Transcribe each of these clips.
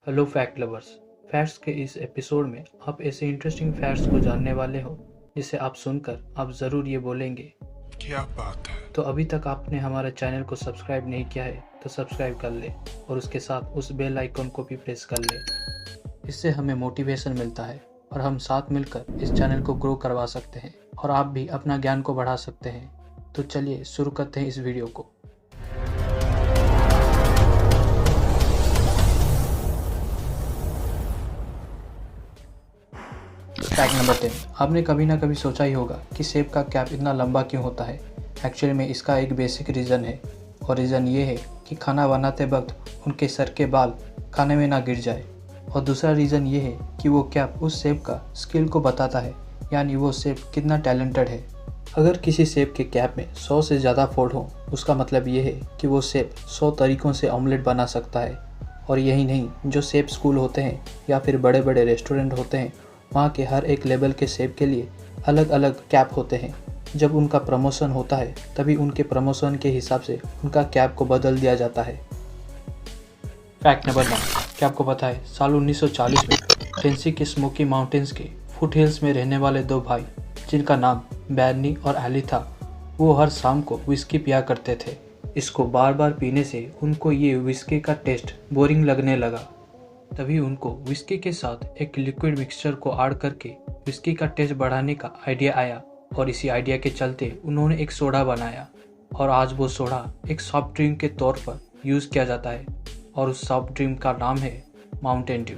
Hello fact lovers. Facts के इस episode में आप ऐसे इंटरेस्टिंग फैक्ट्स को जानने वाले हो जिसे आप सुनकर आप ज़रूर ये बोलेंगे, क्या बात है। तो अभी तक आपने हमारा चैनल को सब्सक्राइब नहीं किया है तो सब्सक्राइब कर ले और उसके साथ उस बेल आइकन को भी प्रेस कर ले। इससे हमें मोटिवेशन मिलता है और हम साथ मिलकर इस चैनल को ग्रो करवा सकते हैं और आप भी अपना ज्ञान को बढ़ा सकते हैं। तो चलिए शुरू करते हैं इस वीडियो को। Fact number 10। आपने कभी ना कभी सोचा ही होगा कि सेब का कैप इतना लंबा क्यों होता है। एक्चुअली में इसका एक बेसिक रीज़न है और रीज़न ये है कि खाना बनाते वक्त उनके सर के बाल खाने में ना गिर जाए। और दूसरा रीज़न ये है कि वो कैप उस सेब का स्किल को बताता है, यानी वो सेब कितना टैलेंटेड है। अगर किसी सेब के कैप में 100 से ज़्यादा फोल्ड हो, उसका मतलब ये है कि वो सेब 100 तरीक़ों से ऑमलेट बना सकता है। और यही नहीं, जो सेब स्कूल होते हैं या फिर बड़े बड़े रेस्टोरेंट होते हैं, वहाँ के हर एक लेवल के सेब के लिए अलग अलग कैप होते हैं। जब उनका प्रमोशन होता है तभी उनके प्रमोशन के हिसाब से उनका कैप को बदल दिया जाता है। Fact number 9। क्या आपको पता है साल 1940 में टेनेसी के स्मोकी माउंटेन्स के फुट हिल्स में रहने वाले दो भाई, जिनका नाम बैरनी और एली था, वो हर शाम को विस्की पिया करते थे। इसको बार बार पीने से उनको ये विस्की का टेस्ट बोरिंग लगने लगा। तभी उनको विस्की के साथ एक लिक्विड मिक्सचर को ऐड करके विस्की का टेस्ट बढ़ाने का आइडिया आया और इसी आइडिया के चलते उन्होंने एक सोडा बनाया और आज वो सोडा एक सॉफ्ट ड्रिंक के तौर पर यूज़ किया जाता है और उस सॉफ्ट ड्रिंक का नाम है माउंटेन ड्यू।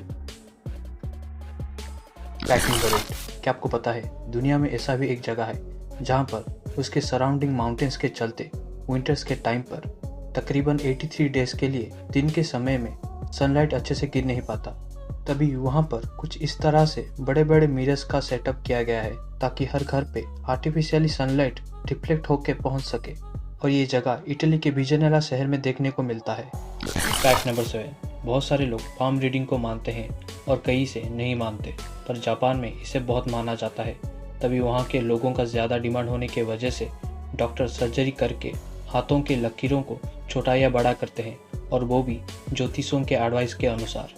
Fact number 8। क्या आपको पता है दुनिया में ऐसा भी एक जगह है जहाँ पर उसके सराउंडिंग माउंटेन्स के चलते विंटर्स के टाइम पर तकरीबन 83 डेज के लिए दिन के समय में सनलाइट अच्छे से गिर नहीं पाता। तभी वहाँ पर कुछ इस तरह से बड़े बड़े मिरर्स का सेटअप किया गया है ताकि हर घर पे आर्टिफिशियली सनलाइट रिफ्लेक्ट होकर पहुँच सके। और ये जगह इटली के विजयनगरा शहर में देखने को मिलता है। Fact number 7। बहुत सारे लोग पाम रीडिंग को मानते हैं और कई इसे नहीं मानते, पर जापान में इसे बहुत माना जाता है। तभी वहाँ के लोगों का ज़्यादा डिमांड होने की वजह से डॉक्टर सर्जरी करके हाथों के लकीरों को छोटा या बड़ा करते हैं, और वो भी ज्योतिषों के एडवाइस के अनुसार।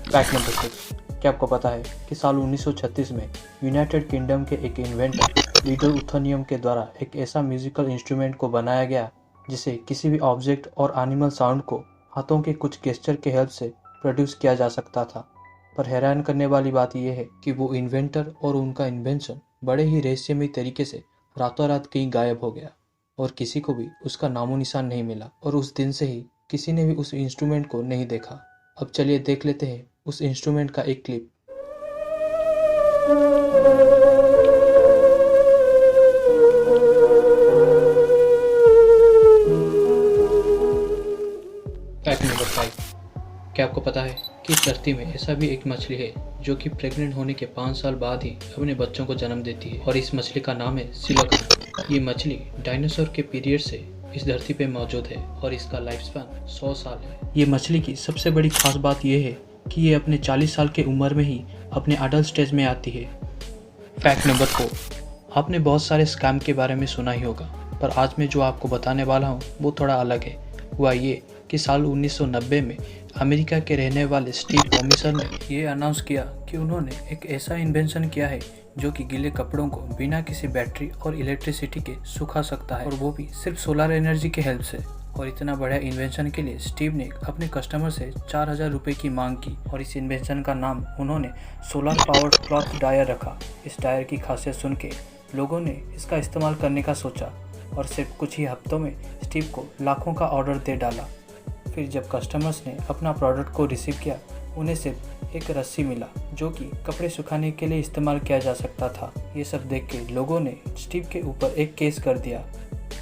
Fact number 6। क्या आपको पता है कि साल 1936 में यूनाइटेड किंगडम के एक इन्वेंटर लीडो उथनियम के द्वारा एक ऐसा म्यूजिकल इंस्ट्रूमेंट को बनाया गया जिसे किसी भी ऑब्जेक्ट और एनिमल साउंड को हाथों के कुछ गेस्चर के हेल्प से प्रोड्यूस किया जा सकता था। पर हैरान करने वाली बात यह है कि वो इन्वेंटर और उनका इन्वेंशन बड़े ही रहस्यमयी तरीके से रातों रात कहीं गायब हो गया और किसी को भी उसका नामो निशान नहीं मिला। और उस दिन से ही किसी ने भी उस इंस्ट्रूमेंट को नहीं देखा। अब चलिए देख लेते हैं उस इंस्ट्रूमेंट का एक क्लिप। Fact number 5। क्या आपको पता है कि इस धरती में ऐसा भी एक मछली है जो कि प्रेग्नेंट होने के 5 साल बाद ही अपने बच्चों को जन्म देती है, और इस मछली का नाम है सिलोकान। ये मछली डायनासोर के पीरियड से इस धरती पे मौजूद है और इसका लाइफ स्पैन 100 साल है। ये मछली की सबसे बड़ी खास बात यह है कि ये अपने 40 साल के उम्र में ही अपने अडल्ट स्टेज में आती है। Fact number 4। आपने बहुत सारे स्कैम के बारे में सुना ही होगा, पर आज मैं जो आपको बताने वाला हूँ वो थोड़ा अलग है। हुआ ये कि साल 1990 में अमेरिका के रहने वाले स्टीव टॉमिसन ने ये अनाउंस किया कि उन्होंने एक ऐसा इन्वेंशन किया है जो कि गीले कपड़ों को बिना किसी बैटरी और इलेक्ट्रिसिटी के सुखा सकता है, और वो भी सिर्फ सोलर एनर्जी के हेल्प से। और इतना बड़ा इन्वेंशन के लिए स्टीव ने अपने कस्टमर से 4000 रुपये की मांग की, और इस इन्वेंशन का नाम उन्होंने सोलर पावर्ड क्लॉथ डायर रखा। इस डायर की खासियत सुन के लोगों ने इसका इस्तेमाल करने का सोचा और सिर्फ कुछ ही हफ्तों में स्टीव को लाखों का ऑर्डर दे डाला। फिर जब कस्टमर्स ने अपना प्रोडक्ट को रिसीव किया, उन्हें सिर्फ एक रस्सी मिला जो कि कपड़े सुखाने के लिए इस्तेमाल किया जा सकता था। ये सब देख के लोगों ने स्टीव के ऊपर एक केस कर दिया,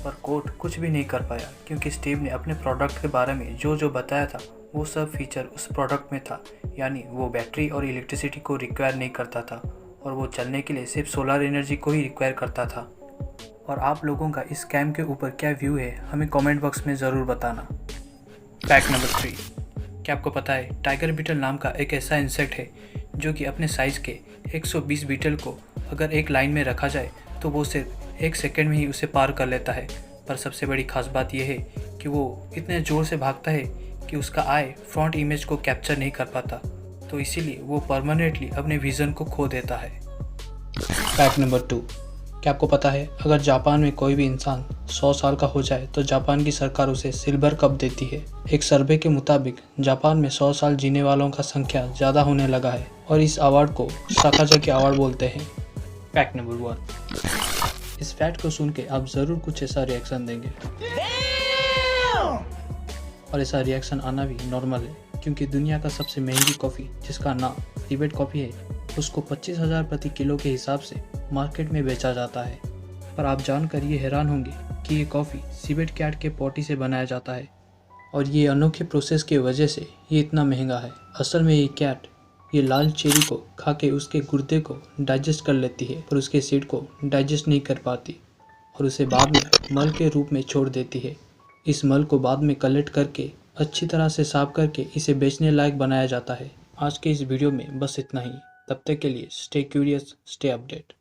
पर कोर्ट कुछ भी नहीं कर पाया क्योंकि स्टीव ने अपने प्रोडक्ट के बारे में जो जो बताया था वो सब फीचर उस प्रोडक्ट में था, यानी वो बैटरी और इलेक्ट्रिसिटी को रिक्वायर नहीं करता था और वो चलने के लिए सिर्फ सोलर एनर्जी को ही रिक्वायर करता था। और आप लोगों का इस स्कैम के ऊपर क्या व्यू है हमें कमेंट बॉक्स में ज़रूर बताना। Fact number 3। क्या आपको पता है टाइगर बीटल नाम का एक ऐसा इंसेक्ट है जो कि अपने साइज़ के 120 बीटल को अगर एक लाइन में रखा जाए तो वो सिर्फ 1 सेकंड में ही उसे पार कर लेता है। पर सबसे बड़ी खास बात यह है कि वो इतने ज़ोर से भागता है कि उसका आई फ्रंट इमेज को कैप्चर नहीं कर पाता, तो इसीलिए वो परमानेंटली अपने विज़न को खो देता है। फैक्ट नंबर 2, क्या आपको पता है अगर जापान में कोई भी इंसान 100 साल का हो जाए तो जापान की सरकार उसे सिल्वर कप देती है। एक सर्वे के मुताबिक जापान में 100 साल जीने वालों का संख्या ज़्यादा होने लगा है और इस अवार्ड को साकाजाकी अवार्ड बोलते हैं। फैक्ट नंबर 1, इस फैक्ट को सुन के आप ज़रूर कुछ ऐसा रिएक्शन देंगे और ऐसा रिएक्शन आना भी नॉर्मल है, क्योंकि दुनिया का सबसे महंगी कॉफ़ी जिसका नाम टिबेट कॉफ़ी है, उसको 25,000 प्रति किलो के हिसाब से मार्केट में बेचा जाता है। पर आप जानकर ये हैरान होंगे कि ये कॉफ़ी सिबेट कैट के पोटी से बनाया जाता है और ये अनोखे प्रोसेस की वजह से ये इतना महंगा है। असल में ये कैट ये लाल चेरी को खा के उसके गुर्दे को डाइजेस्ट कर लेती है, पर उसके सीड को डाइजेस्ट नहीं कर पाती और उसे बाद में मल के रूप में छोड़ देती है। इस मल को बाद में कलेक्ट करके अच्छी तरह से साफ करके इसे बेचने लायक बनाया जाता है। आज के इस वीडियो में बस इतना ही। तब तक के लिए स्टे क्यूरियस, स्टे अपडेट।